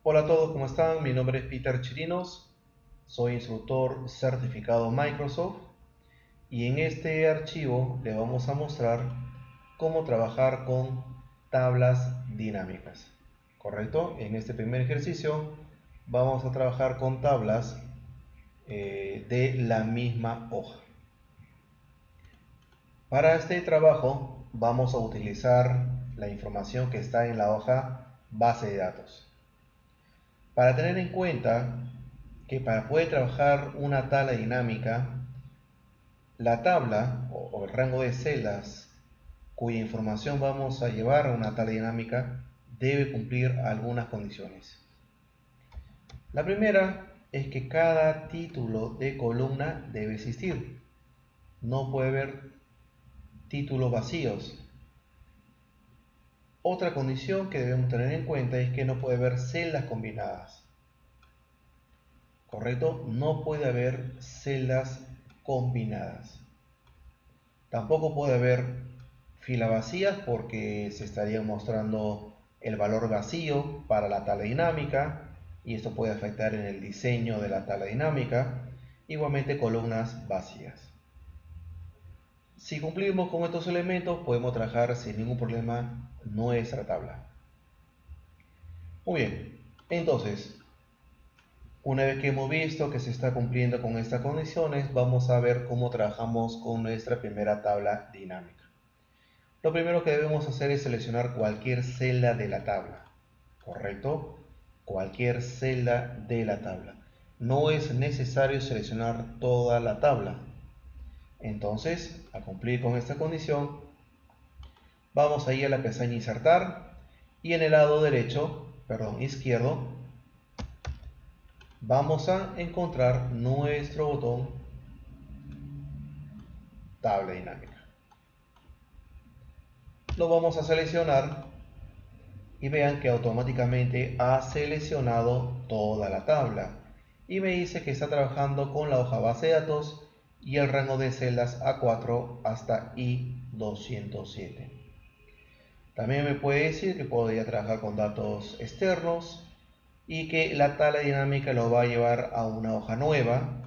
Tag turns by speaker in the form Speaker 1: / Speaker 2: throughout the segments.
Speaker 1: Hola a todos, ¿cómo están? Mi nombre es Peter Chirinos, soy instructor certificado Microsoft y en este archivo le vamos a mostrar cómo trabajar con tablas dinámicas. ¿Correcto? En este primer ejercicio vamos a trabajar con tablas de la misma hoja. Para este trabajo vamos a utilizar la información que está en la hoja base de datos. Para tener en cuenta que para poder trabajar una tabla dinámica, la tabla o el rango de celdas cuya información vamos a llevar a una tabla dinámica debe cumplir algunas condiciones. La primera es que cada título de columna debe existir. No puede haber títulos vacíos. Otra condición que debemos tener en cuenta es que no puede haber celdas combinadas. ¿Correcto? No puede haber celdas combinadas. Tampoco puede haber filas vacías porque se estaría mostrando el valor vacío para la tabla dinámica y esto puede afectar en el diseño de la tabla dinámica. Igualmente columnas vacías. Si cumplimos con estos elementos podemos trabajar sin ningún problema nuestra tabla. Muy bien, entonces una vez que hemos visto que se está cumpliendo con estas condiciones, vamos a ver cómo trabajamos con nuestra primera tabla dinámica. Lo primero que debemos hacer es seleccionar cualquier celda de la tabla, ¿correcto? Cualquier celda de la tabla. No es necesario seleccionar toda la tabla. Entonces, a cumplir con esta condición, vamos a ir a la pestaña Insertar y en el lado izquierdo, vamos a encontrar nuestro botón Tabla dinámica. Lo vamos a seleccionar y vean que automáticamente ha seleccionado toda la tabla y me dice que está trabajando con la hoja base de datos y el rango de celdas A4 hasta I207. También me puede decir que podría trabajar con datos externos y que la tabla dinámica lo va a llevar a una hoja nueva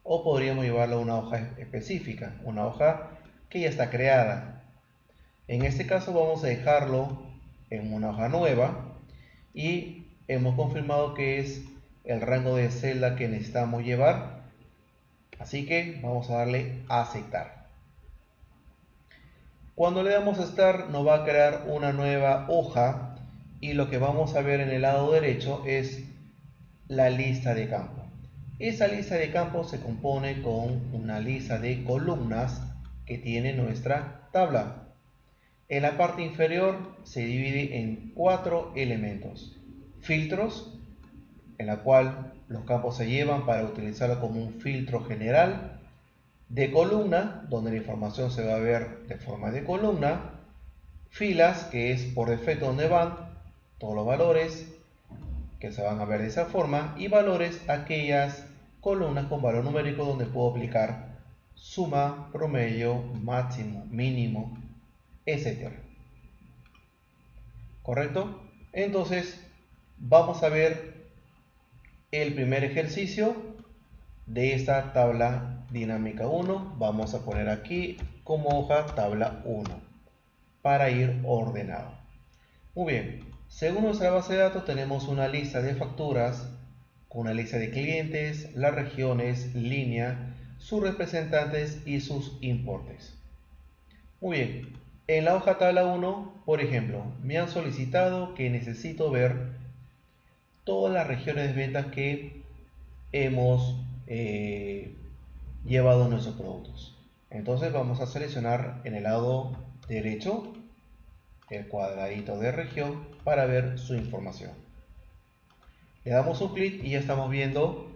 Speaker 1: o podríamos llevarlo a una hoja específica, una hoja que ya está creada. En este caso vamos a dejarlo en una hoja nueva y hemos confirmado que es el rango de celda que necesitamos llevar, así que vamos a darle a aceptar. Cuando le damos a Start nos va a crear una nueva hoja y lo que vamos a ver en el lado derecho es la lista de campos. Esa lista de campos se compone con una lista de columnas que tiene nuestra tabla. En la parte inferior se divide en 4 elementos. Filtros, en la cual los campos se llevan para utilizarlo como un filtro general. De columna, donde la información se va a ver de forma de columna. Filas, que es por defecto donde van todos los valores que se van a ver de esa forma. Y valores, aquellas columnas con valor numérico donde puedo aplicar suma, promedio, máximo, mínimo, etcétera. ¿Correcto? Entonces, vamos a ver el primer ejercicio de esta tabla dinámica 1. Vamos a poner aquí como hoja tabla 1 para ir ordenado. Muy bien, según nuestra base de datos tenemos una lista de facturas con una lista de clientes, las regiones, línea, sus representantes y sus importes. Muy bien, en la hoja tabla 1, por ejemplo, me han solicitado que necesito ver todas las regiones de ventas que hemos llevado nuestros productos. Entonces vamos a seleccionar en el lado derecho el cuadradito de región para ver su información. Le damos un clic y ya estamos viendo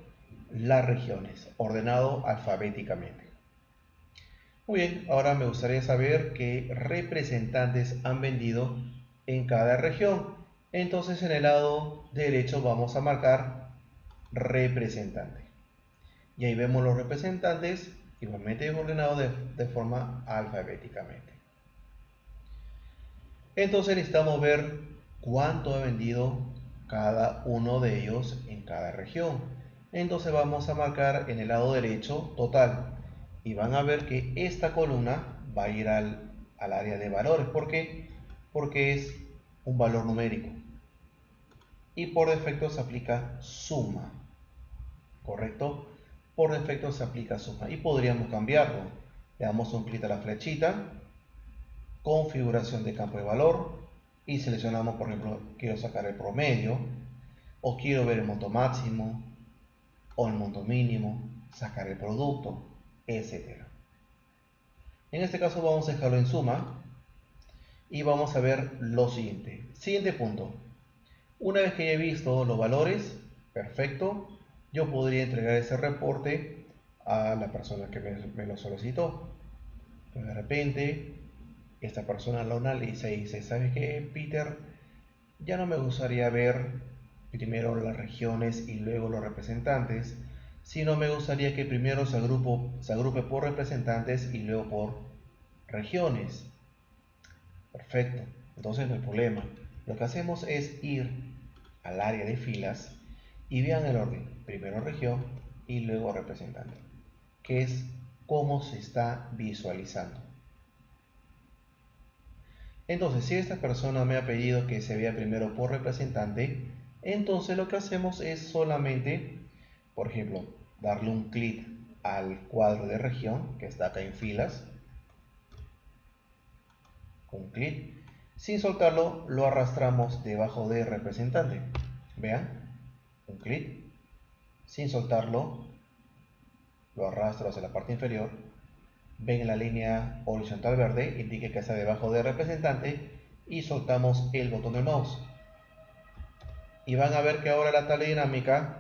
Speaker 1: las regiones ordenado alfabéticamente. Muy bien, ahora me gustaría saber qué representantes han vendido en cada región. Entonces en el lado derecho vamos a marcar representante. Y ahí vemos los representantes igualmente ordenados de forma alfabéticamente. Entonces necesitamos ver cuánto ha vendido cada uno de ellos en cada región. Entonces vamos a marcar en el lado derecho total y van a ver que esta columna va a ir al área de valores. ¿Por qué? Porque es un valor numérico y por defecto se aplica suma, ¿correcto? Por defecto se aplica suma y podríamos cambiarlo. Le damos un clic a la flechita, configuración de campo de valor y seleccionamos, por ejemplo, quiero sacar el promedio o quiero ver el monto máximo o el monto mínimo, sacar el producto, etcétera. En este caso vamos a dejarlo en suma y vamos a ver lo siguiente. Siguiente punto. Una vez que he visto los valores, perfecto, yo podría entregar ese reporte a la persona que me lo solicitó. Pero de repente, esta persona lo analiza y dice, ¿sabes qué, Peter? Ya no me gustaría ver primero las regiones y luego los representantes, sino me gustaría que primero se agrupe por representantes y luego por regiones. Perfecto, entonces no hay problema. Lo que hacemos es ir al área de filas y vean el orden, primero región y luego representante, que es cómo se está visualizando. Entonces, si esta persona me ha pedido que se vea primero por representante, entonces lo que hacemos es solamente, por ejemplo, darle un clic al cuadro de región que está acá en filas, un clic, sin soltarlo lo arrastramos debajo de representante. Vean, un clic, sin soltarlo lo arrastro hacia la parte inferior. Ven la línea horizontal verde, indique que está debajo de representante y soltamos el botón del mouse. Y van a ver que ahora la tabla dinámica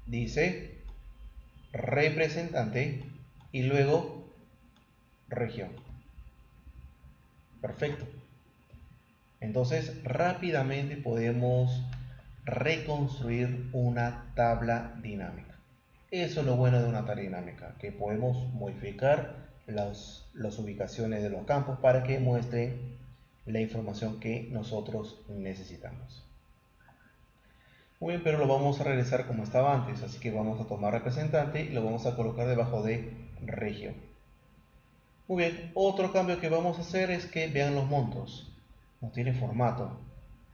Speaker 1: dice representante y luego región. Perfecto. Entonces rápidamente podemos reconstruir una tabla dinámica. Eso es lo bueno de una tabla dinámica, que podemos modificar las ubicaciones de los campos para que muestren la información que nosotros necesitamos. Muy bien, pero lo vamos a regresar como estaba antes, así que vamos a tomar representante y lo vamos a colocar debajo de región. Muy bien, otro cambio que vamos a hacer es que vean los montos. No tiene formato,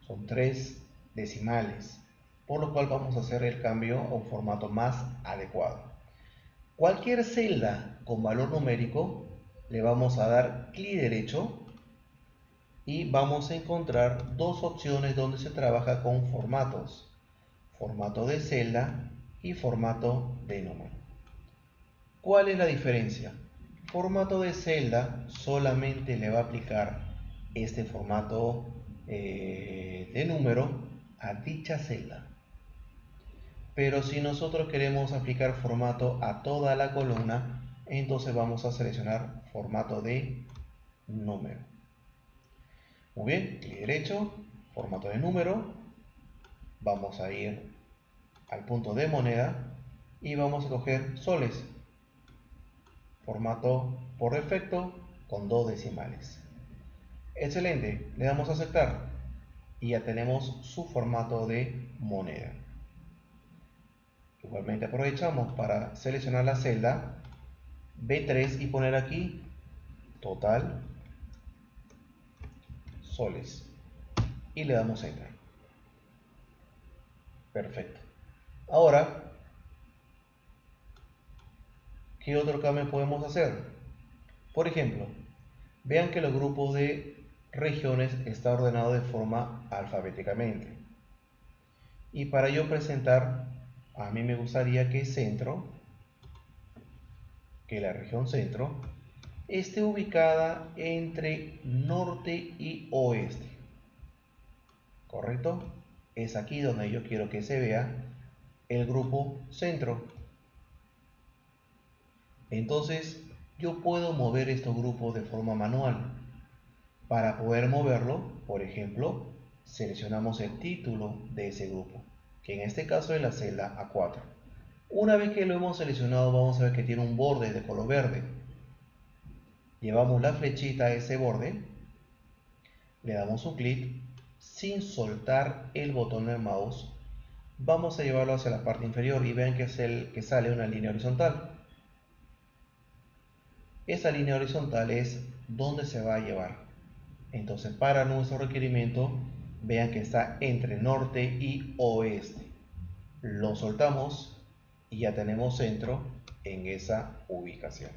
Speaker 1: son 3 decimales, por lo cual vamos a hacer el cambio a un formato más adecuado. Cualquier celda con valor numérico le vamos a dar clic derecho y vamos a encontrar dos opciones donde se trabaja con formatos: formato de celda y formato de número. ¿Cuál es la diferencia? Formato de celda solamente le va a aplicar este formato de número a dicha celda. Pero si nosotros queremos aplicar formato a toda la columna, entonces vamos a seleccionar formato de número. Muy bien, clic derecho, formato de número, vamos a ir al punto de moneda y vamos a coger soles, formato por defecto con 2 decimales. Excelente, le damos a aceptar y ya tenemos su formato de moneda. Igualmente aprovechamos para seleccionar la celda B3 y poner aquí total soles y le damos enter. Perfecto. Ahora, ¿qué otro cambio podemos hacer? Por ejemplo, vean que los grupos de regiones está ordenado de forma alfabéticamente. Y para yo presentar, a mí me gustaría que centro, que la región centro, esté ubicada entre norte y oeste. ¿Correcto? Es aquí donde yo quiero que se vea el grupo centro. Entonces, yo puedo mover estos grupos de forma manual. Para poder moverlo, por ejemplo, seleccionamos el título de ese grupo, que en este caso es la celda A4. Una vez que lo hemos seleccionado, vamos a ver que tiene un borde de color verde. Llevamos la flechita a ese borde, le damos un clic, sin soltar el botón del mouse, vamos a llevarlo hacia la parte inferior y vean que es el que sale una línea horizontal. Esa línea horizontal es donde se va a llevar. Entonces, para nuestro requerimiento, vean que está entre norte y oeste. Lo soltamos y ya tenemos centro en esa ubicación.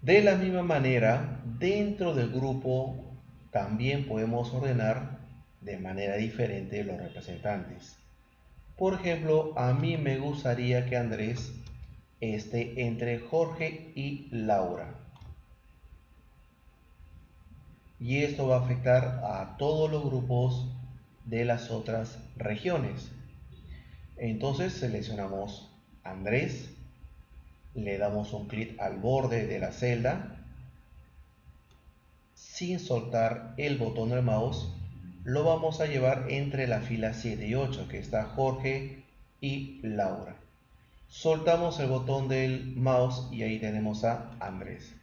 Speaker 1: De la misma manera, dentro del grupo también podemos ordenar de manera diferente los representantes. Por ejemplo, a mí me gustaría que Andrés esté entre Jorge y Laura. Y esto va a afectar a todos los grupos de las otras regiones. Entonces seleccionamos Andrés, le damos un clic al borde de la celda, sin soltar el botón del mouse, lo vamos a llevar entre la fila 7 y 8, que está Jorge y Laura. Soltamos el botón del mouse y ahí tenemos a Andrés.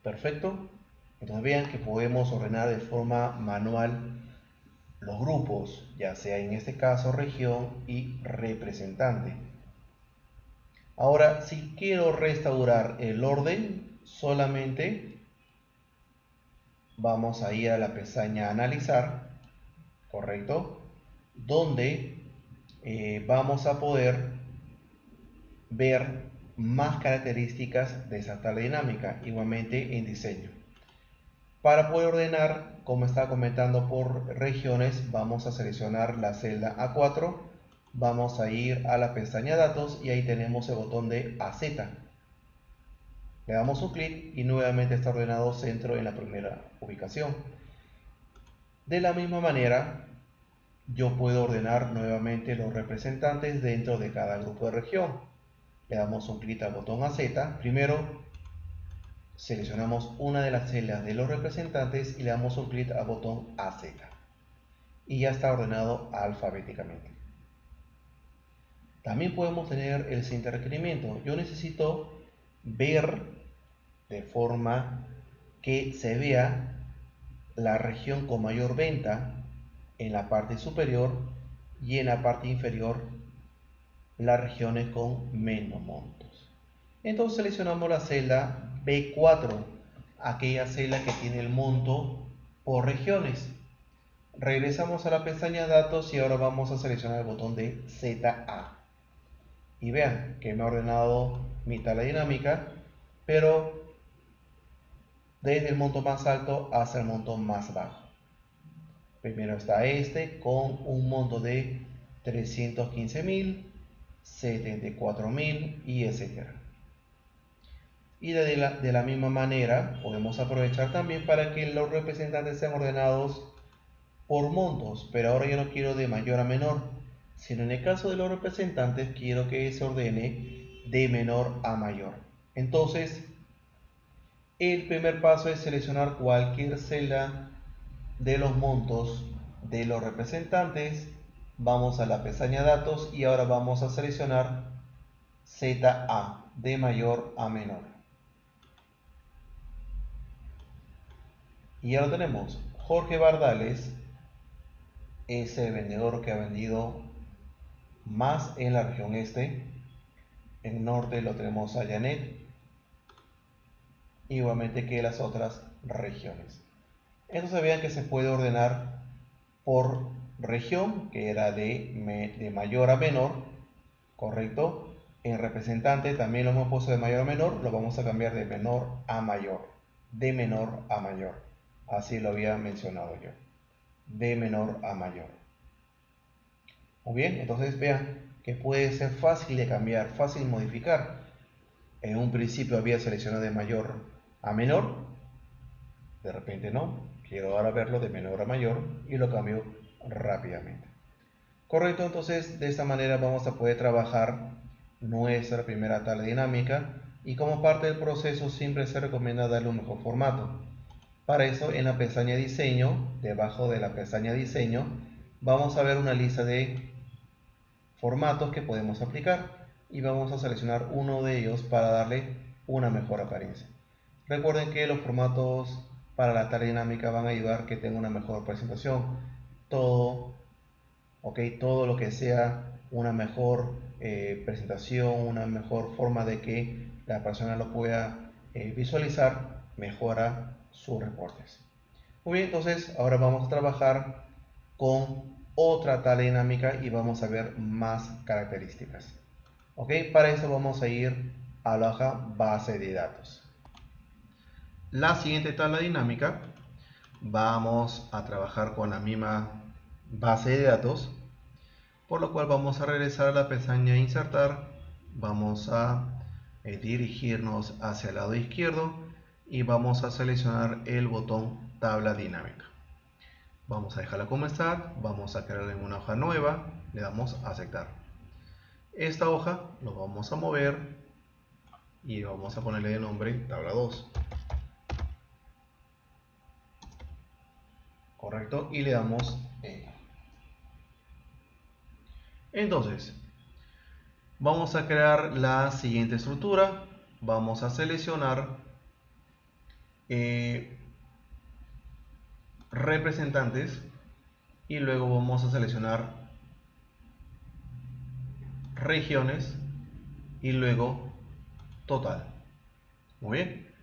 Speaker 1: Perfecto. Entonces vean que podemos ordenar de forma manual los grupos, ya sea en este caso región y representante. Ahora, si quiero restaurar el orden, solamente vamos a ir a la pestaña Analizar, ¿correcto? Donde vamos a poder ver más características de esa tabla dinámica, igualmente en diseño. Para poder ordenar, como estaba comentando, por regiones, vamos a seleccionar la celda A4, vamos a ir a la pestaña Datos y ahí tenemos el botón de AZ. Le damos un clic y nuevamente está ordenado centro en la primera ubicación. De la misma manera, yo puedo ordenar nuevamente los representantes dentro de cada grupo de región. Le damos un clic al botón AZ. Primero seleccionamos una de las celdas de los representantes y le damos un clic al botón AZ. Y ya está ordenado alfabéticamente. También podemos tener el siguiente requerimiento. Yo necesito ver de forma que se vea la región con mayor venta en la parte superior y en la parte inferior las regiones con menos montos. Entonces seleccionamos la celda B4, aquella celda que tiene el monto por regiones. Regresamos a la pestaña Datos y ahora vamos a seleccionar el botón de ZA. Y vean que me ha ordenado mi tabla dinámica, pero desde el monto más alto hasta el monto más bajo. Primero está este con un monto de 315.000, 74.000 y etcétera. Y de la misma manera podemos aprovechar también para que los representantes sean ordenados por montos, pero ahora yo no quiero de mayor a menor, sino en el caso de los representantes quiero que se ordene de menor a mayor. Entonces, el primer paso es seleccionar cualquier celda de los montos de los representantes. Vamos a la pestaña Datos y ahora vamos a seleccionar ZA, de mayor a menor. Y ahora tenemos Jorge Bardales, es el vendedor que ha vendido más en la región este. En norte lo tenemos a Janet, igualmente que las otras regiones. Entonces vean que se puede ordenar por región, que era de mayor a menor, correcto. En representante también lo hemos puesto de mayor a menor, lo vamos a cambiar de menor a mayor, de menor a mayor, así lo había mencionado yo, de menor a mayor. Muy bien, entonces vean que puede ser fácil de cambiar, fácil de modificar. En un principio había seleccionado de mayor a menor, de repente no, quiero ahora verlo de menor a mayor y lo cambio rápidamente. Correcto, entonces de esta manera vamos a poder trabajar nuestra primera tabla dinámica y como parte del proceso siempre se recomienda darle un mejor formato. Para eso en la pestaña Diseño, debajo de la pestaña Diseño, vamos a ver una lista de formatos que podemos aplicar y vamos a seleccionar uno de ellos para darle una mejor apariencia. Recuerden que los formatos para la tabla dinámica van a ayudar a que tenga una mejor presentación. Todo, todo lo que sea una mejor presentación, una mejor forma de que la persona lo pueda visualizar, mejora sus reportes. Muy bien, entonces ahora vamos a trabajar con otra tabla dinámica y vamos a ver más características. Para eso vamos a ir a la hoja base de datos. La siguiente tabla dinámica vamos a trabajar con la misma base de datos, por lo cual vamos a regresar a la pestaña insertar, vamos a dirigirnos hacia el lado izquierdo y vamos a seleccionar el botón tabla dinámica. Vamos a dejarla como está, vamos a crearle una hoja nueva, le damos a aceptar. Esta hoja lo vamos a mover y vamos a ponerle de nombre tabla 2. Correcto, y le damos Enter. Entonces, vamos a crear la siguiente estructura. Vamos a seleccionar representantes y luego vamos a seleccionar regiones y luego total. Muy bien,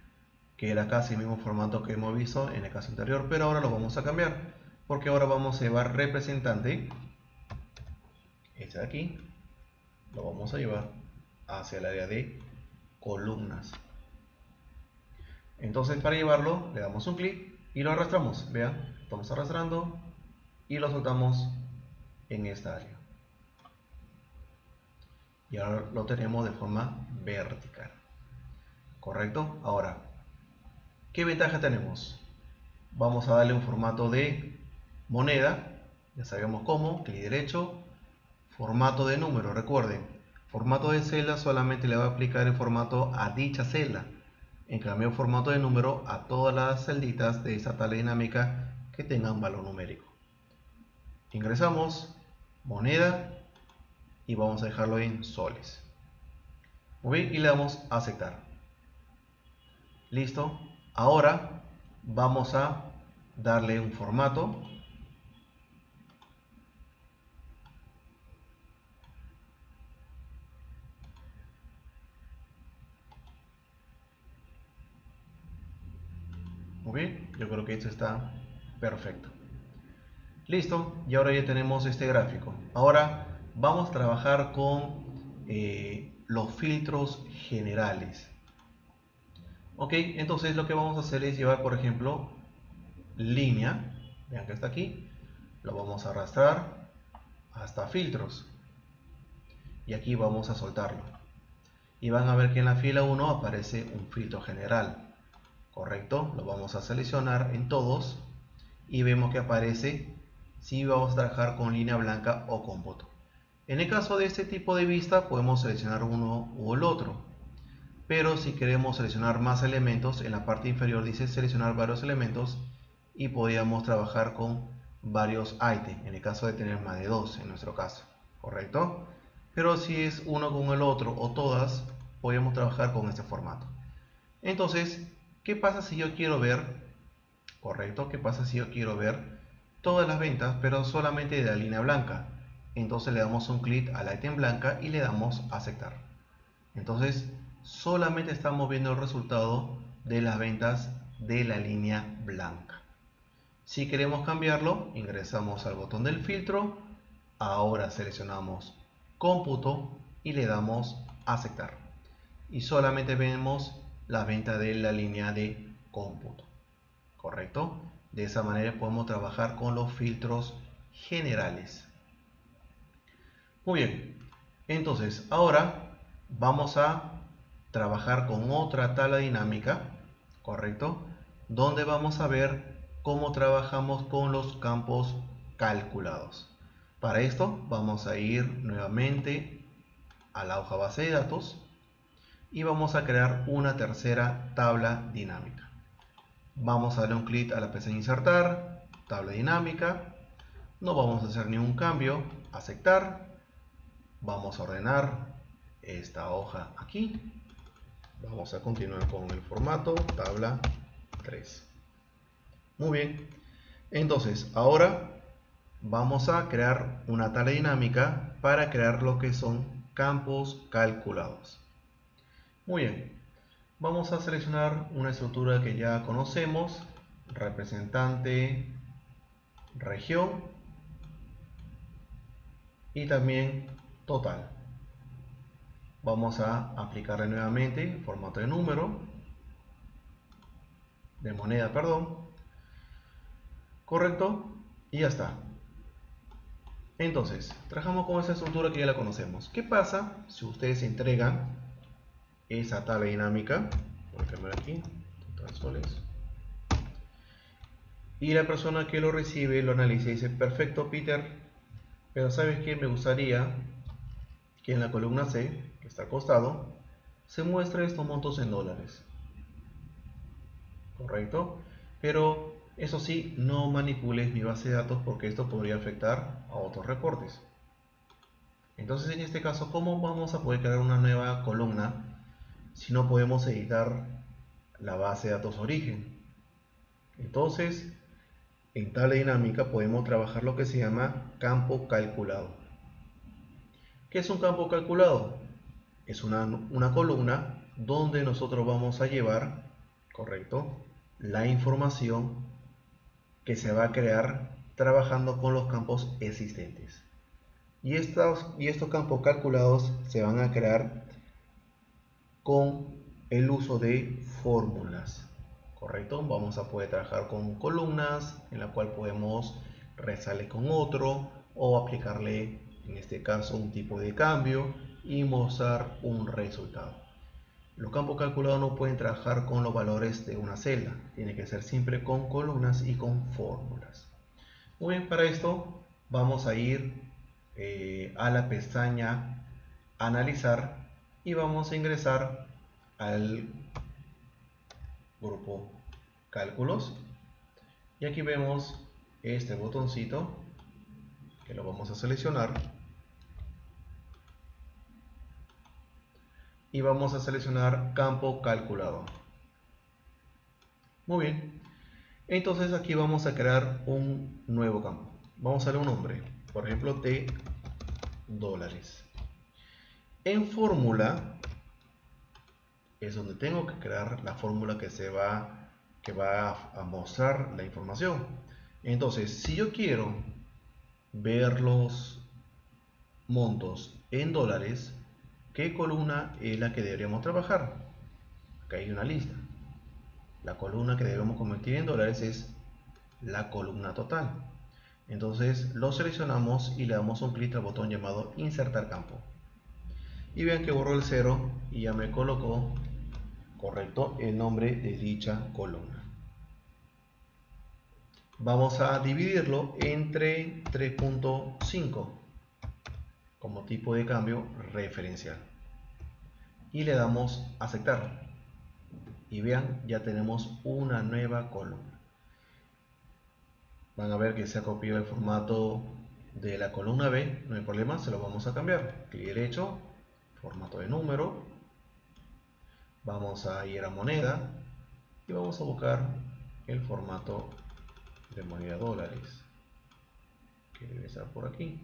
Speaker 1: que era casi el mismo formato que hemos visto en el caso anterior, pero ahora lo vamos a cambiar porque ahora vamos a llevar representante, este de aquí, lo vamos a llevar hacia el área de columnas. Entonces, para llevarlo le damos un clic y lo arrastramos. Vean, estamos arrastrando y lo soltamos en esta área. Y ahora lo tenemos de forma vertical. ¿Correcto? Ahora, ¿qué ventaja tenemos? Vamos a darle un formato de moneda. Ya sabemos cómo, clic derecho, formato de número. Recuerden, formato de celda solamente le va a aplicar el formato a dicha celda. En cambio, formato de número a todas las celditas de esta tabla dinámica que tengan valor numérico. Ingresamos moneda y vamos a dejarlo en soles. Muy bien, y le damos a aceptar. Listo. Ahora vamos a darle un formato. Muy bien, yo creo que esto está perfecto. Listo, y ahora ya tenemos este gráfico. Ahora vamos a trabajar con los filtros generales. Entonces lo que vamos a hacer es llevar, por ejemplo, línea, vean que está aquí, lo vamos a arrastrar hasta filtros y aquí vamos a soltarlo. Y van a ver que en la fila 1 aparece un filtro general. Correcto, lo vamos a seleccionar en todos y vemos que aparece si vamos a trabajar con línea blanca o cómputo. En el caso de este tipo de vista podemos seleccionar uno u el otro, pero si queremos seleccionar más elementos, en la parte inferior dice seleccionar varios elementos y podríamos trabajar con varios ítems, en el caso de tener más de 2 en nuestro caso, ¿correcto? Pero si es uno con el otro o todas, podemos trabajar con este formato. Entonces, ¿qué pasa si yo quiero ver, correcto? ¿Qué pasa si yo quiero ver todas las ventas, pero solamente de la línea blanca? Entonces le damos un clic a la ítem blanca y le damos a aceptar. Entonces, solamente estamos viendo el resultado de las ventas de la línea blanca. Si queremos cambiarlo, ingresamos al botón del filtro, ahora seleccionamos cómputo y le damos a aceptar. Y solamente vemos la venta de la línea de cómputo. ¿Correcto? De esa manera podemos trabajar con los filtros generales. Muy bien. Entonces, ahora vamos a trabajar con otra tabla dinámica, ¿correcto? Donde vamos a ver cómo trabajamos con los campos calculados. Para esto vamos a ir nuevamente a la hoja base de datos y vamos a crear una tercera tabla dinámica. Vamos a darle un clic a la pestaña insertar, tabla dinámica, no vamos a hacer ningún cambio, aceptar, vamos a ordenar esta hoja aquí, vamos a continuar con el formato tabla 3. Muy bien. Entonces, ahora vamos a crear una tabla dinámica para crear lo que son campos calculados. Muy bien. Vamos a seleccionar una estructura que ya conocemos, representante, región y también total. Vamos a aplicarle nuevamente formato de número, de moneda, perdón. Correcto, y ya está. Entonces, trabajamos con esa estructura que ya la conocemos. ¿Qué pasa si ustedes entregan esa tabla dinámica? Voy a cambiar aquí, total soles. Y la persona que lo recibe lo analiza y dice, perfecto Peter, pero ¿sabes qué? Me gustaría que en la columna C, que está al costado, se muestre estos montos en dólares. Correcto, pero eso sí, no manipules mi base de datos porque esto podría afectar a otros reportes. Entonces en este caso, ¿cómo vamos a poder crear una nueva columna si no podemos editar la base de datos origen? Entonces, en tabla dinámica podemos trabajar lo que se llama campo calculado. ¿Qué es un campo calculado? Es una columna donde nosotros vamos a llevar, correcto, la información que se va a crear trabajando con los campos existentes. Y estos campos calculados se van a crear con el uso de fórmulas. ¿Correcto? Vamos a poder trabajar con columnas en la cual podemos rezarle con otro o aplicarle en este caso un tipo de cambio y mostrar un resultado. Los campos calculados no pueden trabajar con los valores de una celda, tiene que ser siempre con columnas y con fórmulas. Muy bien, para esto vamos a ir a la pestaña analizar y vamos a ingresar al grupo cálculos y aquí vemos este botoncito que lo vamos a seleccionar y vamos a seleccionar campo calculado. Muy bien, entonces aquí vamos a crear un nuevo campo. Vamos a darle un nombre, por ejemplo de dólares. En fórmula es donde tengo que crear la fórmula que va a mostrar la información. Entonces, si yo quiero ver los montos en dólares, ¿qué columna es la que deberíamos trabajar? Acá hay una lista. La columna que debemos convertir en dólares es la columna total. Entonces lo seleccionamos y le damos un clic al botón llamado insertar campo. Y vean que borró el 0 y ya me colocó correcto el nombre de dicha columna. Vamos a dividirlo entre 3.5 como tipo de cambio referencial y le damos aceptar y vean, ya tenemos una nueva columna. Van a ver que se ha copiado el formato de la columna B, no hay problema, se lo vamos a cambiar. Clic derecho, formato de número, vamos a ir a moneda y vamos a buscar el formato de moneda dólares, que debe estar por aquí.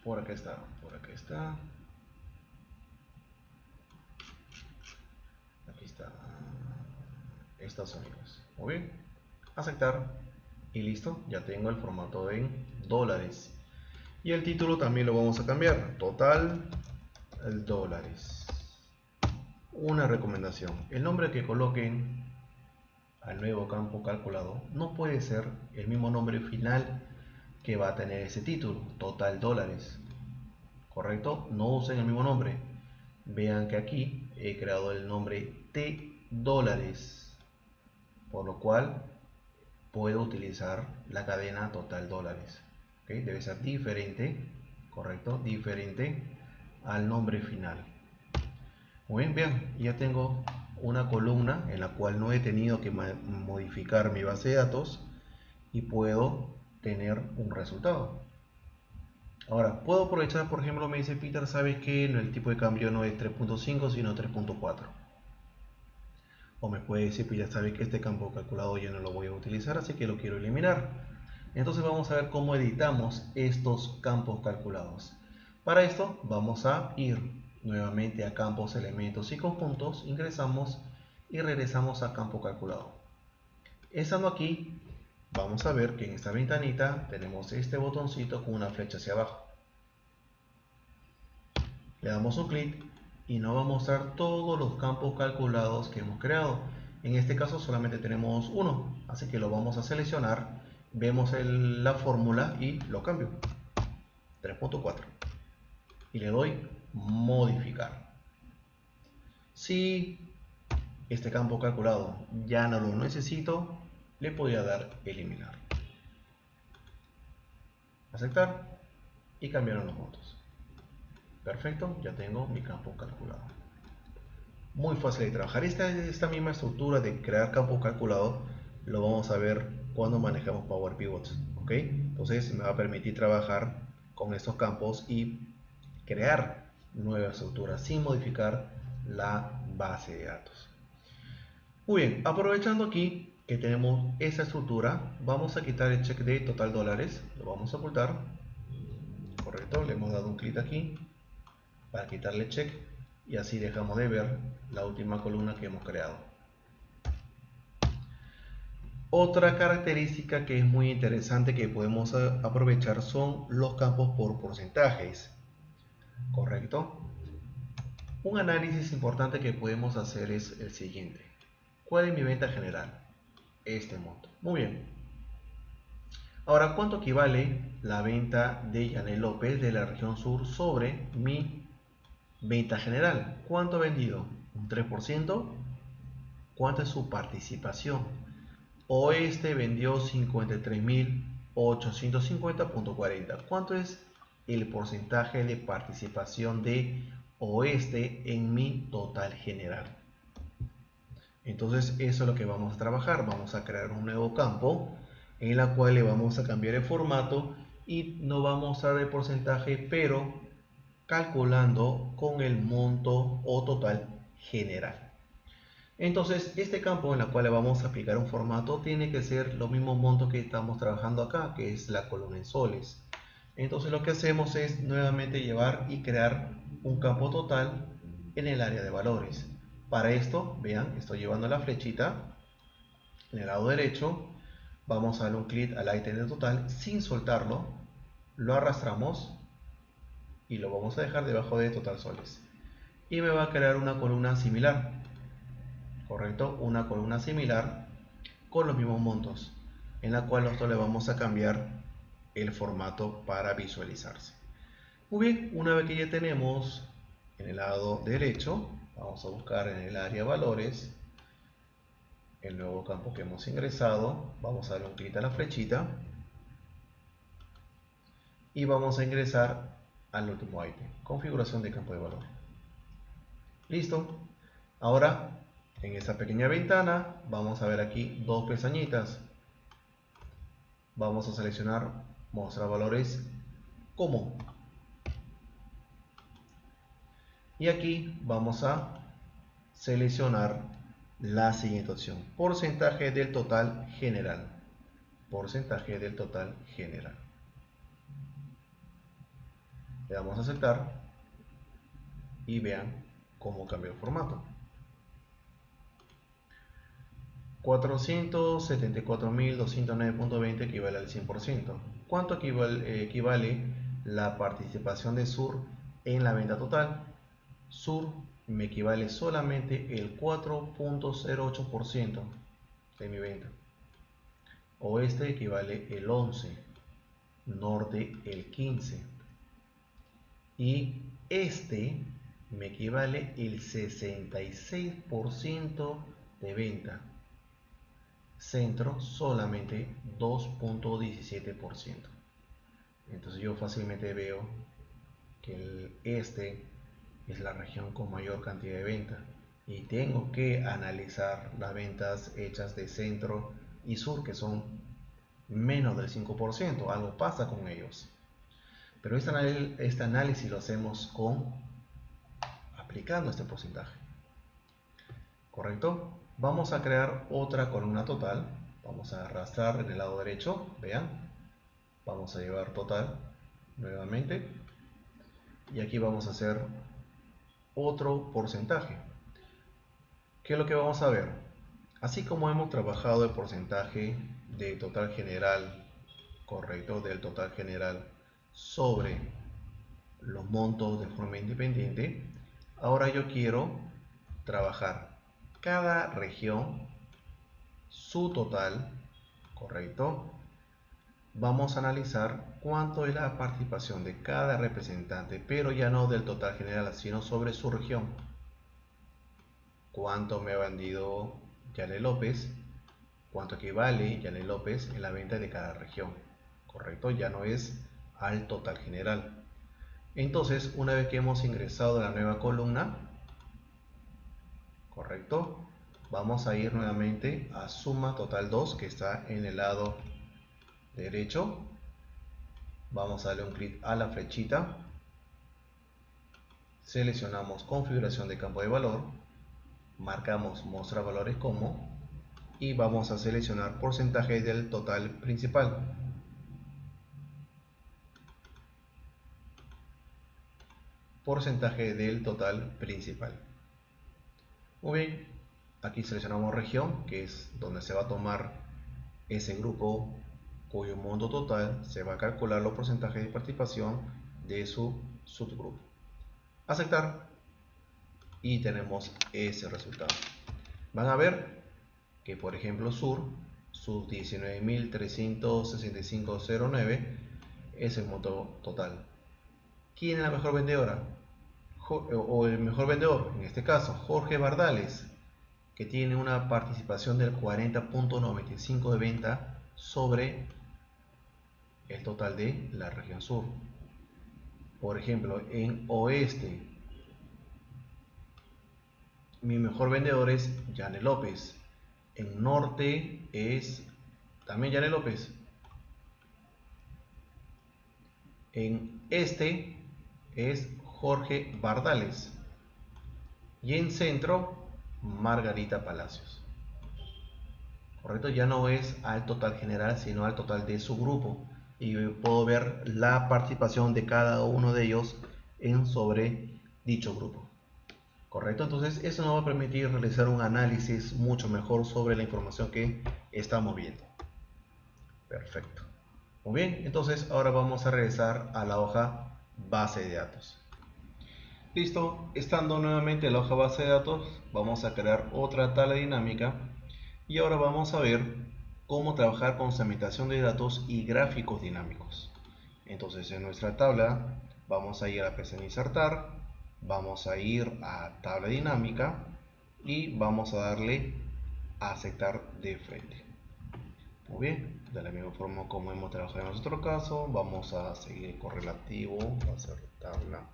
Speaker 1: Por acá está, por acá está. Aquí está. Estados Unidos. Muy bien. Aceptar. Y listo. Ya tengo el formato en dólares. Y el título también lo vamos a cambiar. Total dólares. Una recomendación. El nombre que coloquen al nuevo campo calculado no puede ser el mismo nombre final que va a tener ese título. Total dólares. ¿Correcto? No usen el mismo nombre. Vean que aquí he creado el nombre T dólares, por lo cual puedo utilizar la cadena total dólares. ¿Okay? Debe ser diferente, correcto, diferente al nombre final. Muy bien, bien, ya tengo una columna en la cual no he tenido que modificar mi base de datos y puedo tener un resultado. Ahora, puedo aprovechar, por ejemplo, me dice Peter, ¿sabes que el tipo de cambio no es 3.5 sino 3.4? O me puede decir, pues ya sabe que este campo calculado yo no lo voy a utilizar, así que lo quiero eliminar. Entonces vamos a ver cómo editamos estos campos calculados. Para esto vamos a ir nuevamente a campos, elementos y conjuntos, ingresamos y regresamos a campo calculado. Estando aquí, vamos a ver que en esta ventanita tenemos este botoncito con una flecha hacia abajo. Le damos un clic y nos va a mostrar todos los campos calculados que hemos creado. En este caso solamente tenemos uno, así que lo vamos a seleccionar, vemos la fórmula y lo cambio, 3.4, y le doy modificar. Si este campo calculado ya no lo necesito, le podría dar eliminar, aceptar y cambiaron los montos. Perfecto, ya tengo mi campo calculado. Muy fácil de trabajar. Esta misma estructura de crear campo calculado lo vamos a ver cuando manejamos Power Pivots, ¿ok? Entonces me va a permitir trabajar con estos campos y crear nuevas estructuras sin modificar la base de datos. Muy bien, aprovechando aquí que tenemos esa estructura, vamos a quitar el check de total dólares, lo vamos a ocultar, correcto, le hemos dado un clic aquí para quitarle check y así dejamos de ver la última columna que hemos creado. Otra característica que es muy interesante que podemos aprovechar son los campos por porcentajes, correcto. Un análisis importante que podemos hacer es el siguiente: ¿cuál es mi venta general? Este monto. Muy bien. Ahora, ¿cuánto equivale la venta de Yanel López de la región sur sobre mi venta general? ¿Cuánto ha vendido? ¿Un 3%? ¿Cuánto es su participación? Oeste vendió 53.850.40. ¿Cuánto es el porcentaje de participación de Oeste en mi total general? Entonces eso es lo que vamos a trabajar. Vamos a crear un nuevo campo en la cual le vamos a cambiar el formato y no va a mostrar el porcentaje, pero calculando con el monto o total general. Entonces este campo en el cual le vamos a aplicar un formato tiene que ser los mismos montos que estamos trabajando acá, que es la columna en soles. Entonces lo que hacemos es nuevamente llevar y crear un campo total en el área de valores. Para esto, vean, estoy llevando la flechita en el lado derecho, vamos a darle un clic al ítem de total sin soltarlo, lo arrastramos y lo vamos a dejar debajo de total soles. Y me va a crear una columna similar, correcto, una columna similar con los mismos montos, en la cual nosotros le vamos a cambiar el formato para visualizarse. Muy bien, una vez que ya tenemos en el lado derecho, vamos a buscar en el área valores el nuevo campo que hemos ingresado, vamos a darle un clic a la flechita y vamos a ingresar al último ítem, configuración de campo de valor. Listo. Ahora en esta pequeña ventana vamos a ver aquí dos pestañitas. Vamos a seleccionar mostrar valores como, y aquí vamos a seleccionar la siguiente opción: porcentaje del total general. Porcentaje del total general. Le damos a aceptar y vean cómo cambió el formato. 474.209.20 equivale al 100%. ¿Cuánto equivale la participación de Sur en la venta total? Sur me equivale solamente el 4.08% de mi venta. Oeste equivale el 11%, norte el 15%, y este me equivale el 66% de venta. Centro solamente 2.17%. Entonces yo fácilmente veo que el este es la región con mayor cantidad de venta y tengo que analizar las ventas hechas de centro y sur, que son menos del 5%, algo pasa con ellos. Pero este análisis lo hacemos aplicando este porcentaje. ¿Correcto? Vamos a crear otra columna total. Vamos a arrastrar en el lado derecho, vean. Vamos a llevar total nuevamente. Y aquí vamos a hacer otro porcentaje. ¿Qué es lo que vamos a ver? Así como hemos trabajado el porcentaje de total general, correcto, del total general sobre los montos de forma independiente, ahora yo quiero trabajar cada región, su total, correcto. Vamos a analizar cuánto es la participación de cada representante, pero ya no del total general, sino sobre su región. Cuánto me ha vendido Yanel López, cuánto equivale Yanel López en la venta de cada región, correcto, ya no es al total general. Entonces, una vez que hemos ingresado a la nueva columna, correcto, vamos a ir nuevamente a suma total 2, que está en el lado derecho. Vamos a darle un clic a la flechita, seleccionamos configuración de campo de valor, marcamos mostrar valores como, y vamos a seleccionar porcentaje del total principal. Porcentaje del total principal. Muy bien, aquí seleccionamos región, que es donde se va a tomar ese grupo cuyo monto total se va a calcular los porcentajes de participación de su subgrupo. Aceptar y tenemos ese resultado. Van a ver que, por ejemplo, sur, sus 19.365,09 es el monto total. ¿Quién es la mejor vendedora? O el mejor vendedor, en este caso, Jorge Bardales, que tiene una participación del 40.95 de venta sobre el total de la región sur. Por ejemplo, en oeste, mi mejor vendedor es Yanel López. En norte es también Yanel López. En este es Jorge Bardales. Y en centro, Margarita Palacios. Correcto, ya no es al total general, sino al total de su grupo. Y puedo ver la participación de cada uno de ellos en sobre dicho grupo. Correcto, entonces eso nos va a permitir realizar un análisis mucho mejor sobre la información que estamos viendo. Perfecto. Muy bien, entonces ahora vamos a regresar a la hoja base de datos. Listo, estando nuevamente en la hoja base de datos, vamos a crear otra tabla dinámica y ahora vamos a ver cómo trabajar con segmentación de datos y gráficos dinámicos. Entonces, en nuestra tabla vamos a ir a pestaña insertar, vamos a ir a tabla dinámica y vamos a darle a aceptar de frente. Muy bien, de la misma forma como hemos trabajado en nuestro caso, vamos a seguir correlativo, va a ser tabla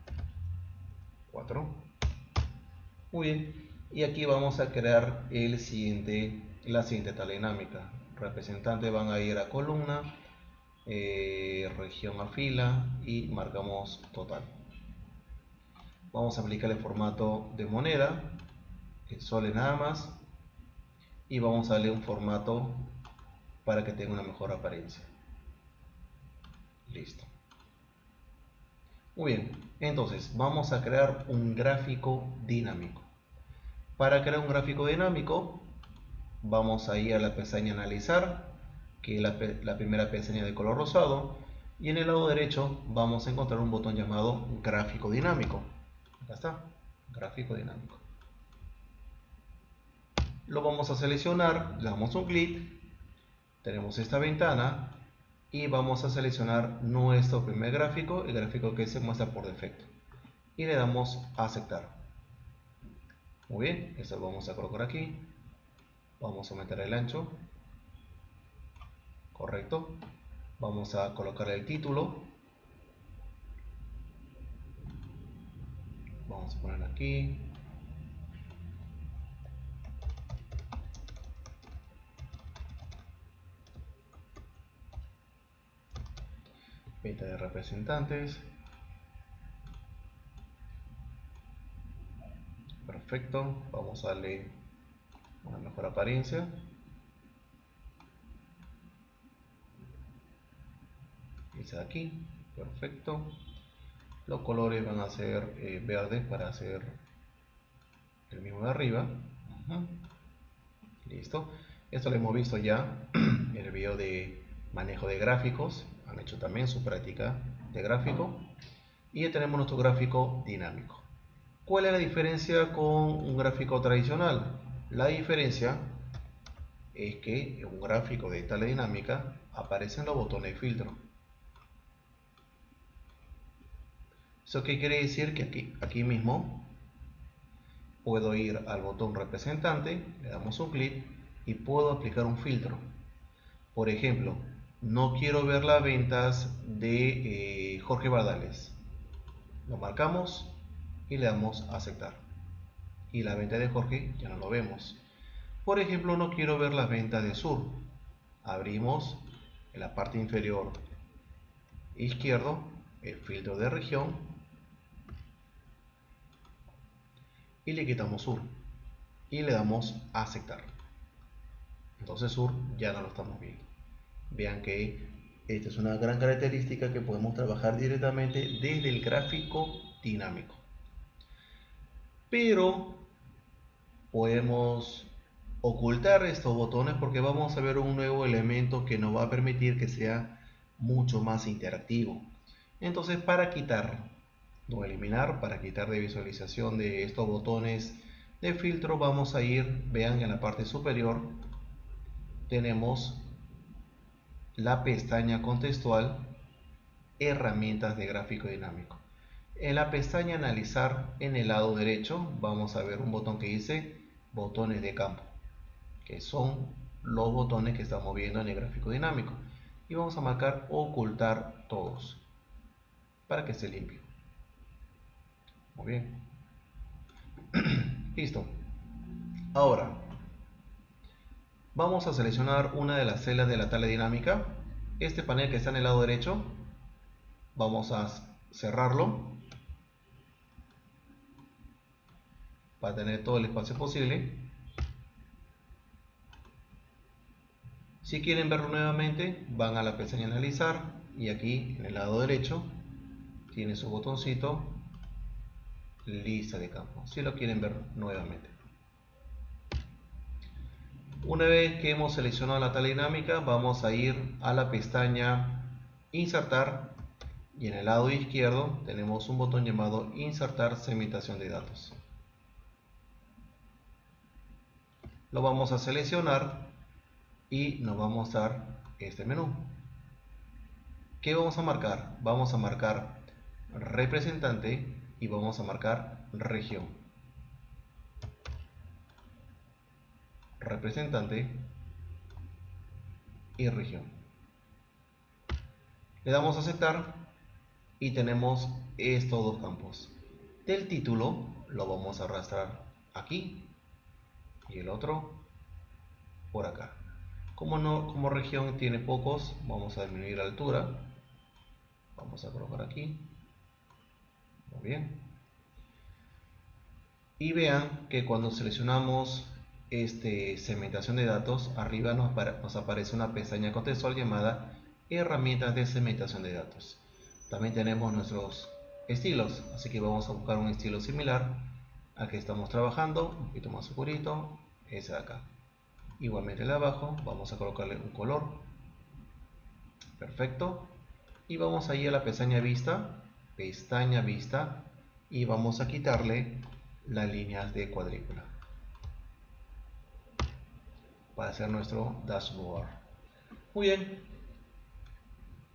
Speaker 1: 4. Muy bien, y aquí vamos a crear la siguiente tabla dinámica. Representantes van a ir a columna, región a fila y marcamos total. Vamos a aplicar el formato de moneda, que solo nada más, y vamos a darle un formato para que tenga una mejor apariencia. Listo. Muy bien, entonces vamos a crear un gráfico dinámico. Para crear un gráfico dinámico, vamos a ir a la pestaña analizar, que es la primera pestaña de color rosado, y en el lado derecho vamos a encontrar un botón llamado gráfico dinámico. Acá está, gráfico dinámico. Lo vamos a seleccionar, le damos un clic, tenemos esta ventana y vamos a seleccionar nuestro primer gráfico, el gráfico que se muestra por defecto, y le damos a aceptar. Muy bien, esto lo vamos a colocar aquí, vamos a aumentar el ancho, correcto, vamos a colocar el título, vamos a poner aquí, venta de representantes. Perfecto, vamos a darle una mejor apariencia. Dice aquí, perfecto. Los colores van a ser verdes para hacer el mismo de arriba. Listo. Esto lo hemos visto ya en el video de manejo de gráficos. Han hecho también su práctica de gráfico. Y ya tenemos nuestro gráfico dinámico. ¿Cuál es la diferencia con un gráfico tradicional? La diferencia es que en un gráfico de tabla dinámica aparecen los botones de filtro. ¿Eso qué quiere decir? Que aquí mismo puedo ir al botón representante, le damos un clic y puedo aplicar un filtro. Por ejemplo, no quiero ver las ventas de Jorge Bardales. Lo marcamos y le damos a aceptar. Y la venta de Jorge ya no lo vemos. Por ejemplo, no quiero ver las ventas de Sur. Abrimos en la parte inferior izquierdo el filtro de región y le quitamos Sur y le damos a aceptar. Entonces Sur ya no lo estamos viendo. Vean que esta es una gran característica que podemos trabajar directamente desde el gráfico dinámico. Pero podemos ocultar estos botones porque vamos a ver un nuevo elemento que nos va a permitir que sea mucho más interactivo. Entonces, para quitar o eliminar, para quitar de visualización de estos botones de filtro, vamos a ir, vean en la parte superior tenemos la pestaña contextual herramientas de gráfico dinámico. En la pestaña analizar, en el lado derecho vamos a ver un botón que dice botones de campo, que son los botones que estamos viendo en el gráfico dinámico, y vamos a marcar ocultar todos para que esté limpio. Muy bien. Listo. Ahora vamos a seleccionar una de las celdas de la tabla dinámica. Este panel que está en el lado derecho vamos a cerrarlo para tener todo el espacio posible. Si quieren verlo nuevamente, van a la pestaña analizar y aquí en el lado derecho tiene su botoncito lista de campos, si lo quieren ver nuevamente. Una vez que hemos seleccionado la tabla dinámica, vamos a ir a la pestaña insertar y en el lado izquierdo tenemos un botón llamado insertar segmentación de datos. Lo vamos a seleccionar y nos va a mostrar este menú. ¿Qué vamos a marcar? Vamos a marcar representante y vamos a marcar región. Representante y región. Le damos a aceptar y tenemos estos dos campos. Del título lo vamos a arrastrar aquí y el otro por acá. Como región tiene pocos, vamos a disminuir la altura. Vamos a colocar aquí. Muy bien. Y vean que cuando seleccionamos segmentación de datos, arriba nos aparece una pestaña contextual llamada herramientas de segmentación de datos. También tenemos nuestros estilos, así que vamos a buscar un estilo similar al que estamos trabajando, un poquito más oscurito, ese de acá. Igualmente el de abajo, vamos a colocarle un color. Perfecto. Y vamos a ir a la pestaña vista, y vamos a quitarle las líneas de cuadrícula para hacer nuestro dashboard. Muy bien,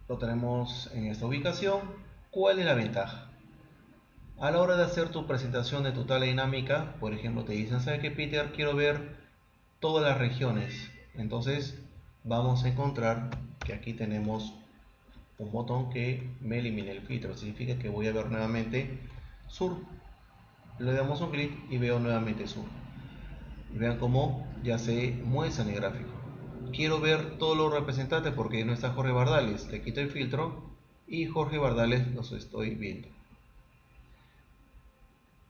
Speaker 1: lo tenemos en esta ubicación. ¿Cuál es la ventaja? A la hora de hacer tu presentación de tu tabla dinámica, por ejemplo, te dicen, ¿sabe qué, Peter? Quiero ver todas las regiones. Entonces vamos a encontrar que aquí tenemos un botón que me elimina el filtro. Significa que voy a ver nuevamente sur. Le damos un clic y veo nuevamente sur. Y vean cómo ya se muestra en el gráfico. Quiero ver todos los representantes porque no está Jorge Bardales. Le quito el filtro y Jorge Bardales los estoy viendo.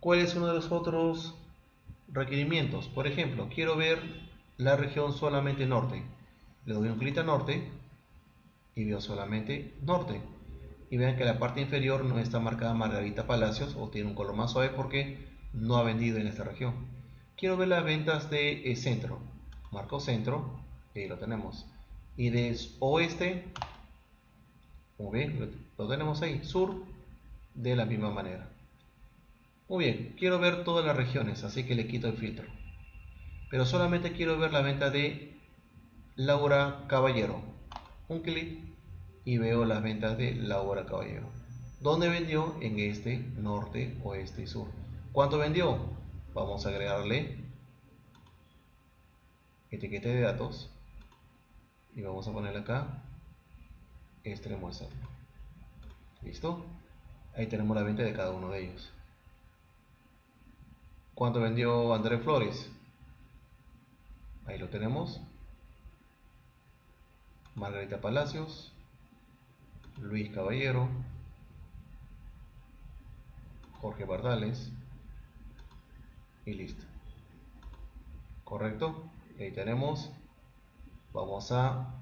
Speaker 1: ¿Cuál es uno de los otros requerimientos? Por ejemplo, quiero ver la región solamente norte. Le doy un clic a norte y veo solamente norte. Y vean que la parte inferior no está marcada Margarita Palacios o tiene un color más suave porque no ha vendido en esta región. Quiero ver las ventas de centro. Marco centro y ahí lo tenemos. Y de oeste, muy bien, lo tenemos ahí. Sur, de la misma manera. Muy bien, quiero ver todas las regiones, así que le quito el filtro. Pero solamente quiero ver la venta de Laura Caballero. Un clic y veo las ventas de Laura Caballero. ¿Dónde vendió? En este, norte, oeste y sur. ¿Cuánto vendió? Vamos a agregarle etiqueta de datos y vamos a ponerle acá extremo exacto. ¿Listo? Ahí tenemos la venta de cada uno de ellos. ¿Cuánto vendió André Flores? Ahí lo tenemos. Margarita Palacios, Luis Caballero, Jorge Bardales y listo. ¿Correcto? Y ahí tenemos. Vamos a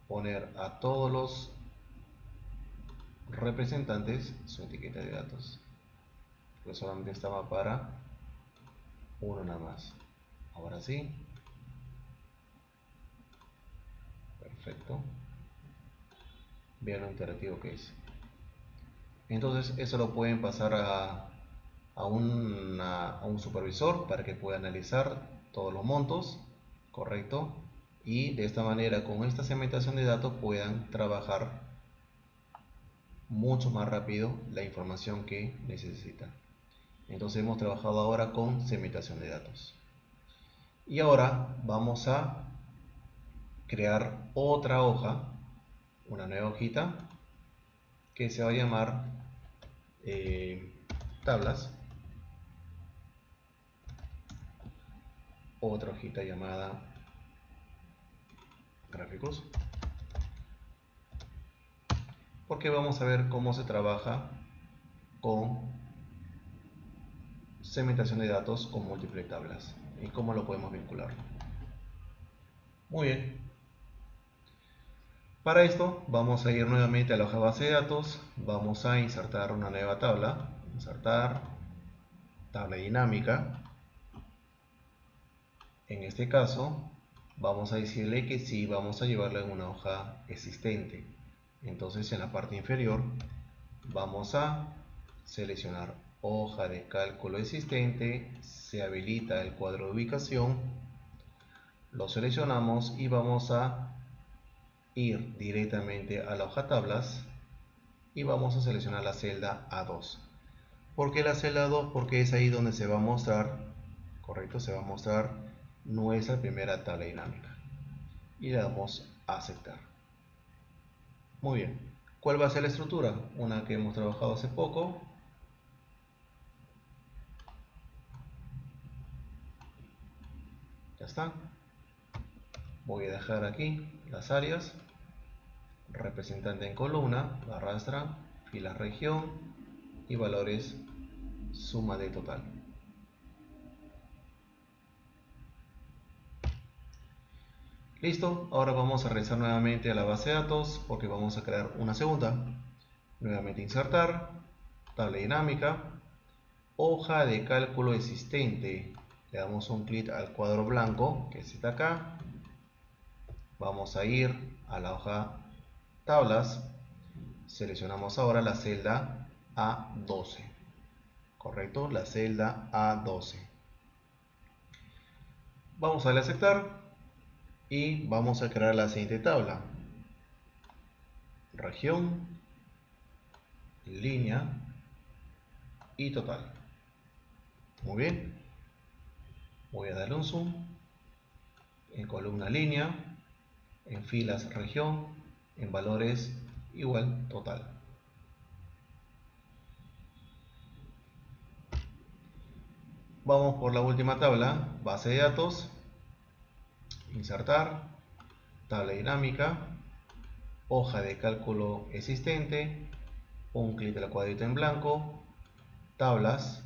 Speaker 1: poner a todos los representantes su etiqueta de datos. Pues solamente estaba para uno nada más. Ahora sí. Perfecto. Vean lo interactivo que es. Entonces eso lo pueden pasar a un supervisor para que pueda analizar todos los montos, correcto, y de esta manera con esta segmentación de datos puedan trabajar mucho más rápido la información que necesitan. Entonces hemos trabajado ahora con segmentación de datos y ahora vamos a crear otra hoja, una nueva hojita que se va a llamar tablas, otra hojita llamada gráficos, porque vamos a ver cómo se trabaja con segmentación de datos con múltiples tablas y cómo lo podemos vincular. Muy bien. Para esto vamos a ir nuevamente a la hoja base de datos, vamos a insertar una nueva tabla, insertar tabla dinámica. En este caso vamos a decirle que sí vamos a llevarla en una hoja existente. Entonces en la parte inferior vamos a seleccionar hoja de cálculo existente, se habilita el cuadro de ubicación, lo seleccionamos y vamos a ir directamente a la hoja tablas y vamos a seleccionar la celda A2. ¿Por qué la celda A2? Porque es ahí donde se va a mostrar, correcto, se va a mostrar nuestra primera tabla dinámica y le damos a aceptar. Muy bien, ¿cuál va a ser la estructura? Una que hemos trabajado hace poco. Ya está. Voy a dejar aquí las áreas, representante en columna, arrastra, filas región y valores suma de total. Listo, ahora vamos a regresar nuevamente a la base de datos porque vamos a crear una segunda. Nuevamente insertar, tabla dinámica, hoja de cálculo existente. Le damos un clic al cuadro blanco que está acá. Vamos a ir a la hoja tablas, seleccionamos ahora la celda A12, correcto, la celda A12. Vamos a darle a aceptar y vamos a crear la siguiente tabla: región, línea y total. Muy bien, voy a darle un zoom en columna línea, en filas región, en valores igual total. Vamos por la última tabla, base de datos, insertar, tabla dinámica, hoja de cálculo existente, un clic del cuadrito en blanco, tablas,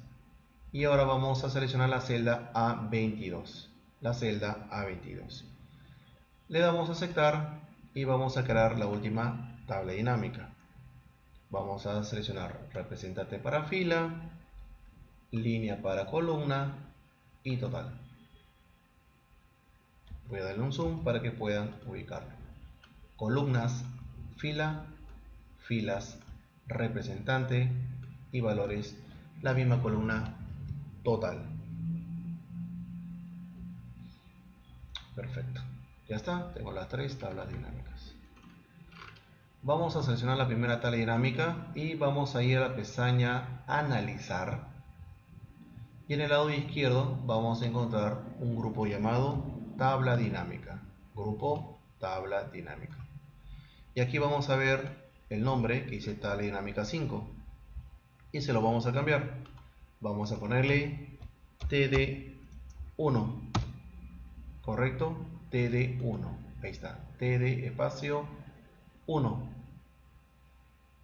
Speaker 1: y ahora vamos a seleccionar la celda A22. La celda A22. Le damos a aceptar y vamos a crear la última tabla dinámica. Vamos a seleccionar representante para fila, línea para columna y total. Voy a darle un zoom para que puedan ubicarlo. Columnas, fila, filas, representante y valores, la misma columna total. Perfecto. Ya está, tengo las tres tablas dinámicas. Vamos a seleccionar la primera tabla dinámica y vamos a ir a la pestaña Analizar. Y en el lado izquierdo vamos a encontrar un grupo llamado Tabla Dinámica. Grupo Tabla Dinámica. Y aquí vamos a ver el nombre que dice Tabla Dinámica 5. Y se lo vamos a cambiar. Vamos a ponerle TD1. ¿Correcto? TD1. Ahí está. TD espacio 1.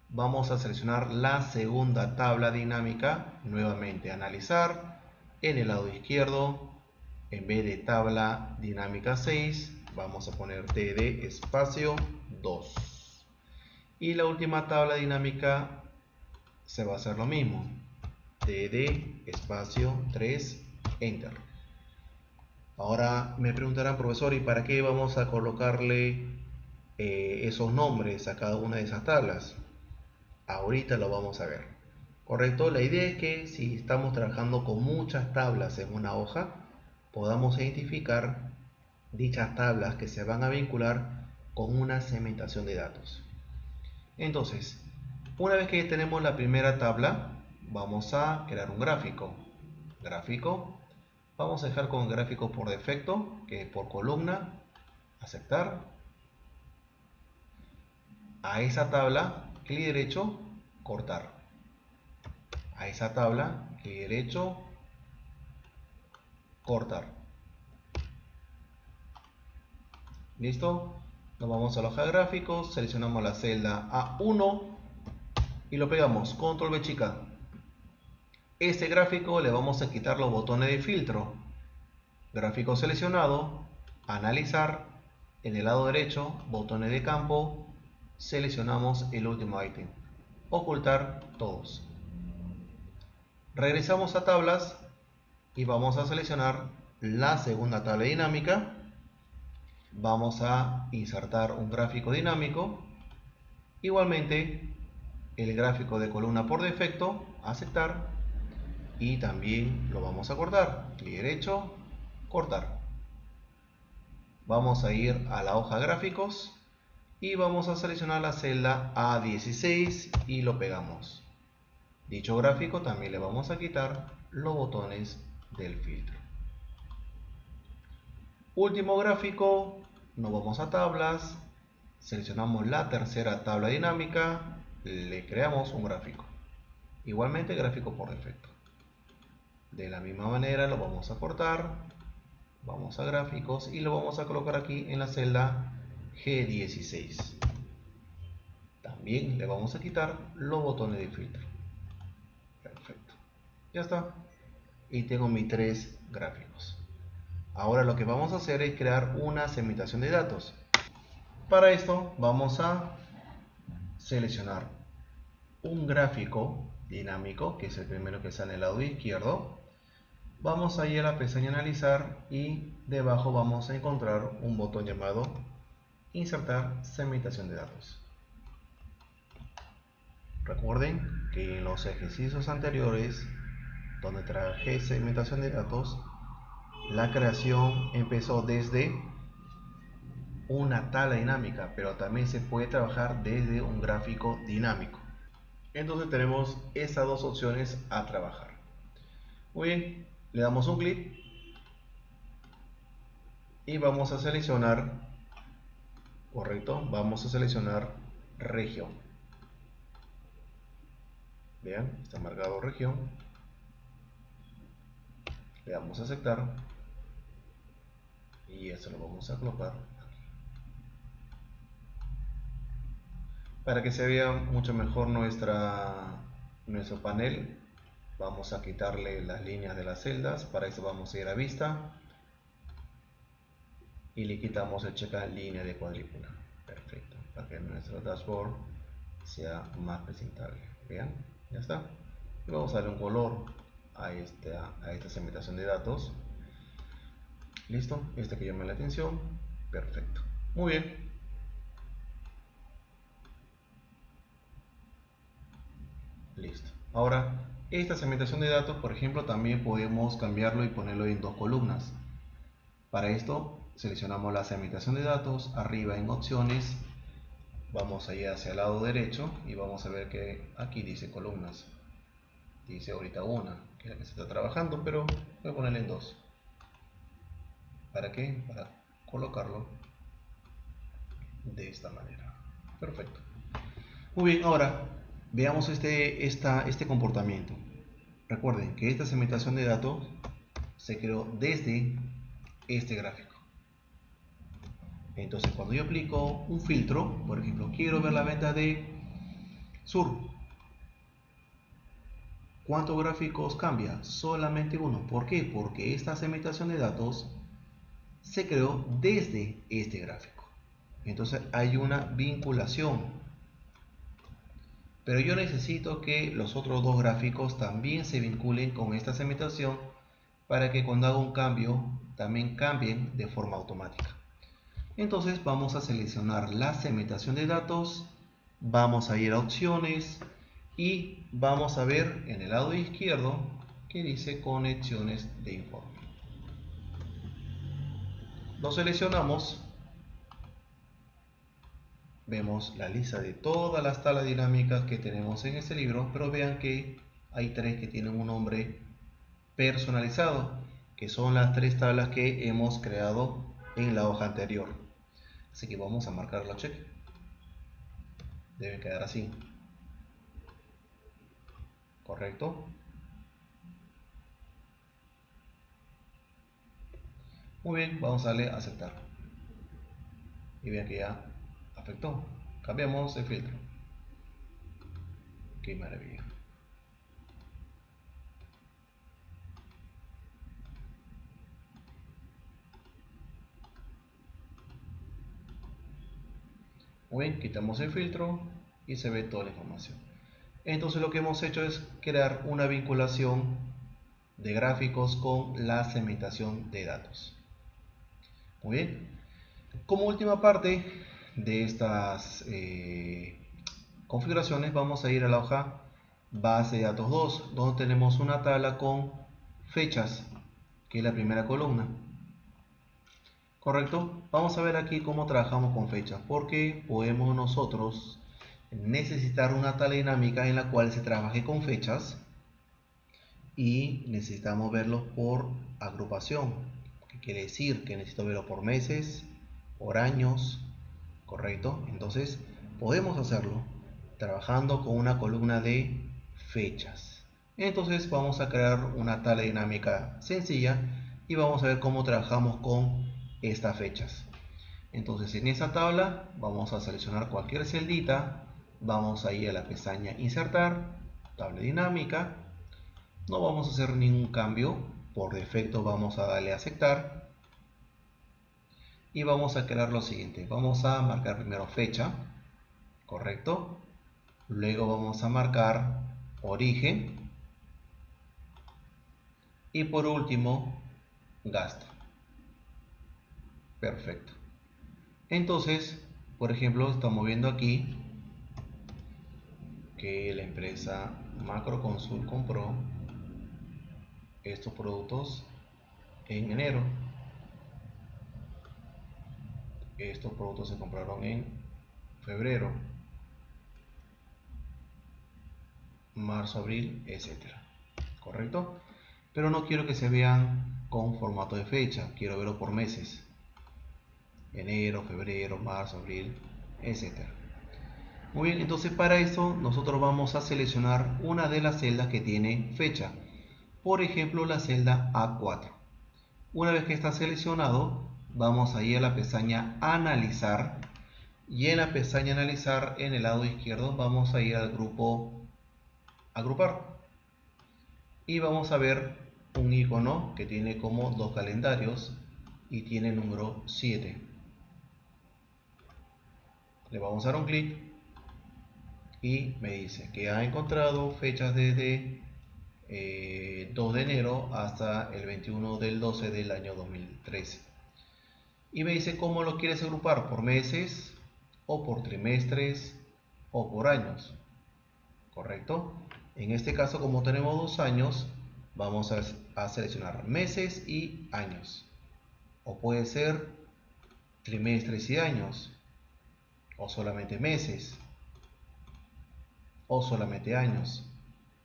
Speaker 1: Vamos a seleccionar la segunda tabla dinámica. Nuevamente analizar. En el lado izquierdo, en vez de tabla dinámica 6, vamos a poner TD espacio 2. Y la última tabla dinámica se va a hacer lo mismo. TD espacio 3, Enter. Ahora me preguntarán, profesor, ¿y para qué vamos a colocarle esos nombres a cada una de esas tablas? Ahorita lo vamos a ver. ¿Correcto? La idea es que si estamos trabajando con muchas tablas en una hoja, podamos identificar dichas tablas que se van a vincular con una segmentación de datos. Entonces, una vez que tenemos la primera tabla, vamos a crear un gráfico. Gráfico. Vamos a dejar con gráfico por defecto, que es por columna. Aceptar. A esa tabla, clic derecho, cortar. A esa tabla, clic derecho, cortar. ¿Listo? Nos vamos a la hoja de gráficos, seleccionamos la celda A1 y lo pegamos. Control V chica. Este gráfico le vamos a quitar los botones de filtro. Gráfico seleccionado, analizar, en el lado derecho, botones de campo, seleccionamos el último ítem, ocultar todos. Regresamos a tablas y vamos a seleccionar la segunda tabla dinámica. Vamos a insertar un gráfico dinámico. Igualmente, el gráfico de columna por defecto, aceptar, y también lo vamos a cortar. Clic derecho, cortar. Vamos a ir a la hoja gráficos y vamos a seleccionar la celda A16 y lo pegamos. Dicho gráfico también le vamos a quitar los botones del filtro. Último gráfico, nos vamos a tablas, seleccionamos la tercera tabla dinámica, le creamos un gráfico. Igualmente gráfico por defecto. De la misma manera lo vamos a cortar, vamos a gráficos y lo vamos a colocar aquí en la celda G16. También le vamos a quitar los botones de filtro. Perfecto. Ya está. Y tengo mis tres gráficos. Ahora lo que vamos a hacer es crear una segmentación de datos. Para esto vamos a seleccionar un gráfico dinámico, que es el primero que sale al lado izquierdo. Vamos a ir a la pestaña analizar y debajo vamos a encontrar un botón llamado insertar segmentación de datos. Recuerden que en los ejercicios anteriores, donde trabajé segmentación de datos, la creación empezó desde una tabla dinámica, pero también se puede trabajar desde un gráfico dinámico. Entonces tenemos estas dos opciones a trabajar. Muy bien, le damos un clic y vamos a seleccionar, correcto, vamos a seleccionar región. Vean, está marcado región. Le damos a aceptar y eso lo vamos a colocar aquí. Para que se vea mucho mejor nuestro panel, vamos a quitarle las líneas de las celdas. Para eso vamos a ir a vista y le quitamos el check en línea de cuadrícula. Perfecto, para que nuestro dashboard sea más presentable. Vean, ya está. Y vamos a darle un color a esta segmentación de datos. Listo, este que llama la atención. Perfecto, muy bien. Listo. Ahora, esta segmentación de datos, por ejemplo, también podemos cambiarlo y ponerlo en dos columnas. Para esto, seleccionamos la segmentación de datos, arriba en opciones, vamos a ir hacia el lado derecho y vamos a ver que aquí dice columnas. Dice ahorita una, que es la que se está trabajando, pero voy a ponerle en dos. ¿Para qué? Para colocarlo de esta manera. Perfecto. Muy bien, ahora veamos este comportamiento. Recuerden que esta segmentación de datos se creó desde este gráfico. Entonces, cuando yo aplico un filtro, por ejemplo, quiero ver la venta de Sur. ¿Cuántos gráficos cambia? Solamente uno. ¿Por qué? Porque esta segmentación de datos se creó desde este gráfico. Entonces hay una vinculación. Pero yo necesito que los otros dos gráficos también se vinculen con esta segmentación para que cuando haga un cambio también cambien de forma automática. Entonces vamos a seleccionar la segmentación de datos, vamos a ir a opciones y vamos a ver en el lado izquierdo que dice conexiones de informe. Lo seleccionamos, vemos la lista de todas las tablas dinámicas que tenemos en este libro, pero vean que hay tres que tienen un nombre personalizado, que son las tres tablas que hemos creado en la hoja anterior. Así que vamos a marcar la check. Debe quedar así. ¿Correcto? Muy bien, vamos a darle a aceptar. Y vean que ya afectó. Cambiamos el filtro. Qué maravilla. Muy bien, quitamos el filtro y se ve toda la información. Entonces lo que hemos hecho es crear una vinculación de gráficos con la segmentación de datos. Muy bien. Como última parte de estas configuraciones vamos a ir a la hoja base de datos 2, donde tenemos una tabla con fechas, que es la primera columna. ¿Correcto? Vamos a ver aquí cómo trabajamos con fechas, porque podemos nosotros necesitar una tabla dinámica en la cual se trabaje con fechas y necesitamos verlos por agrupación, que quiere decir que necesito verlo por meses, por años, ¿correcto? Entonces podemos hacerlo trabajando con una columna de fechas. Entonces vamos a crear una tabla dinámica sencilla y vamos a ver cómo trabajamos con estas fechas. Entonces en esa tabla vamos a seleccionar cualquier celdita, vamos a ir a la pestaña insertar, tabla dinámica, no vamos a hacer ningún cambio, por defecto vamos a darle a aceptar y vamos a crear lo siguiente. Vamos a marcar primero fecha, correcto, luego vamos a marcar origen y por último gasto. Perfecto. Entonces, por ejemplo, estamos viendo aquí que la empresa Macroconsul compró estos productos en enero. Estos productos se compraron en febrero, marzo, abril, etcétera. ¿Correcto? Pero no quiero que se vean con formato de fecha, quiero verlo por meses. Enero, febrero, marzo, abril, etcétera. Muy bien, entonces para eso nosotros vamos a seleccionar una de las celdas que tiene fecha. Por ejemplo, la celda A4. Una vez que está seleccionado, vamos a ir a la pestaña Analizar Y en la pestaña analizar, en el lado izquierdo, vamos a ir al grupo agrupar. Y vamos a ver un icono que tiene como dos calendarios y tiene el número 7. Le vamos a dar un clic y me dice que ha encontrado fechas desde 2 de enero hasta el 21 del 12 del año 2013. Y me dice cómo lo quieres agrupar, por meses o por trimestres o por años. ¿Correcto? En este caso, como tenemos 2 años, vamos a seleccionar meses y años. O puede ser trimestres y años, o solamente meses, o solamente años,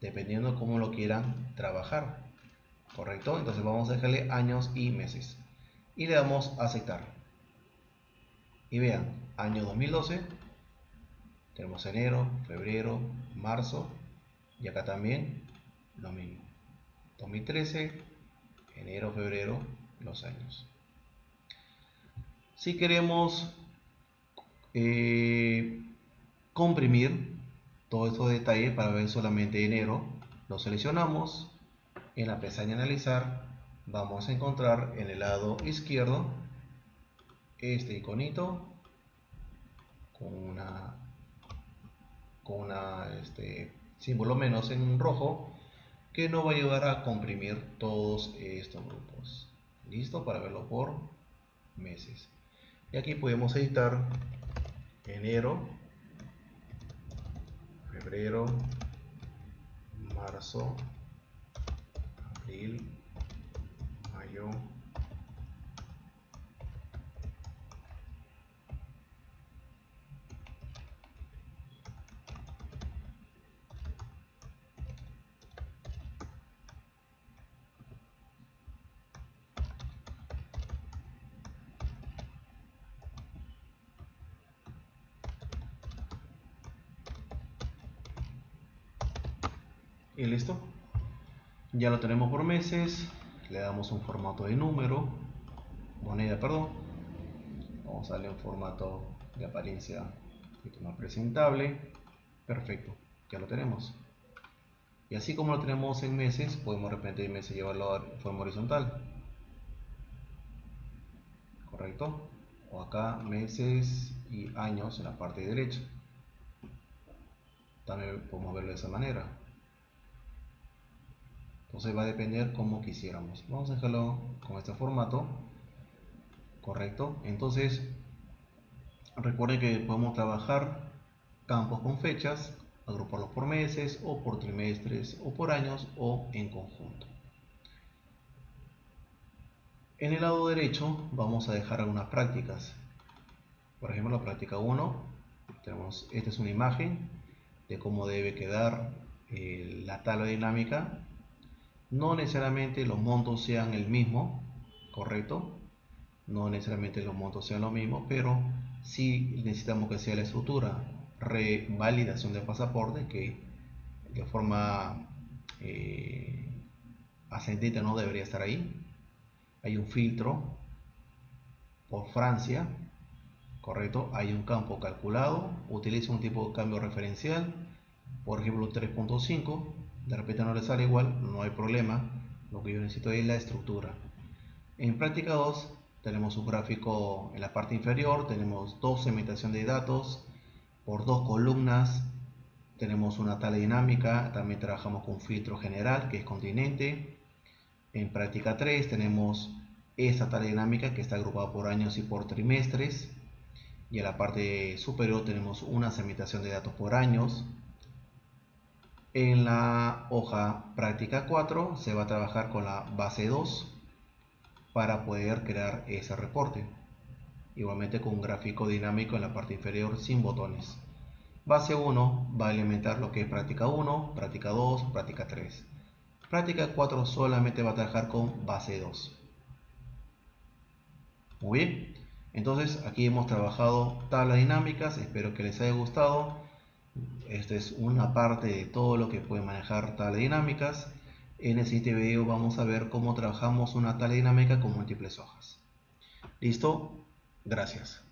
Speaker 1: dependiendo de cómo lo quieran trabajar. ¿Correcto? Entonces vamos a dejarle años y meses. Y le damos a aceptar. Y vean, año 2012, tenemos enero, febrero, marzo, y acá también lo mismo. 2013, enero, febrero, los años. Si queremos comprimir todos estos detalles para ver solamente enero, lo seleccionamos. En la pestaña analizar vamos a encontrar en el lado izquierdo este iconito con símbolo menos en rojo, que nos va a ayudar a comprimir todos estos grupos. Listo, para verlo por meses. Y aquí podemos editar enero, febrero, marzo, abril, mayo, y listo. Ya lo tenemos por meses. Le damos un formato de número, moneda, perdón. Vamos a darle un formato de apariencia un poquito más presentable. Perfecto, ya lo tenemos. Y así como lo tenemos en meses, podemos de repente en meses llevarlo a forma horizontal. ¿Correcto? O acá meses y años en la parte derecha. También podemos verlo de esa manera. Entonces va a depender como quisiéramos. Vamos a dejarlo con este formato. Correcto. Entonces recuerden que podemos trabajar campos con fechas, agruparlos por meses o por trimestres o por años o en conjunto. En el lado derecho vamos a dejar algunas prácticas. Por ejemplo, la práctica 1, tenemos, esta es una imagen de cómo debe quedar la tabla dinámica. No necesariamente los montos sean el mismo, ¿correcto? No necesariamente los montos sean lo mismo, pero sí necesitamos que sea la estructura revalidación del pasaporte, que de forma ascendente no debería estar ahí. Hay un filtro por Francia, correcto. Hay un campo calculado, utiliza un tipo de cambio referencial, por ejemplo 3.5. de repente no le sale igual, no hay problema. Lo que yo necesito es la estructura. En práctica 2 tenemos un gráfico en la parte inferior, tenemos dos segmentación de datos por dos columnas, tenemos una tabla dinámica, también trabajamos con filtro general que es continente. En práctica 3 tenemos esta tabla dinámica que está agrupada por años y por trimestres, y en la parte superior tenemos una segmentación de datos por años. En la hoja práctica 4 se va a trabajar con la base 2 para poder crear ese reporte, igualmente con un gráfico dinámico en la parte inferior sin botones. Base 1 va a alimentar lo que es práctica 1, práctica 2, práctica 3. Práctica 4 solamente va a trabajar con base 2. Muy bien, entonces aquí hemos trabajado tablas dinámicas, espero que les haya gustado. Esta es una parte de todo lo que puede manejar tablas dinámicas. En el siguiente video vamos a ver cómo trabajamos una tabla dinámica con múltiples hojas. ¿Listo? Gracias.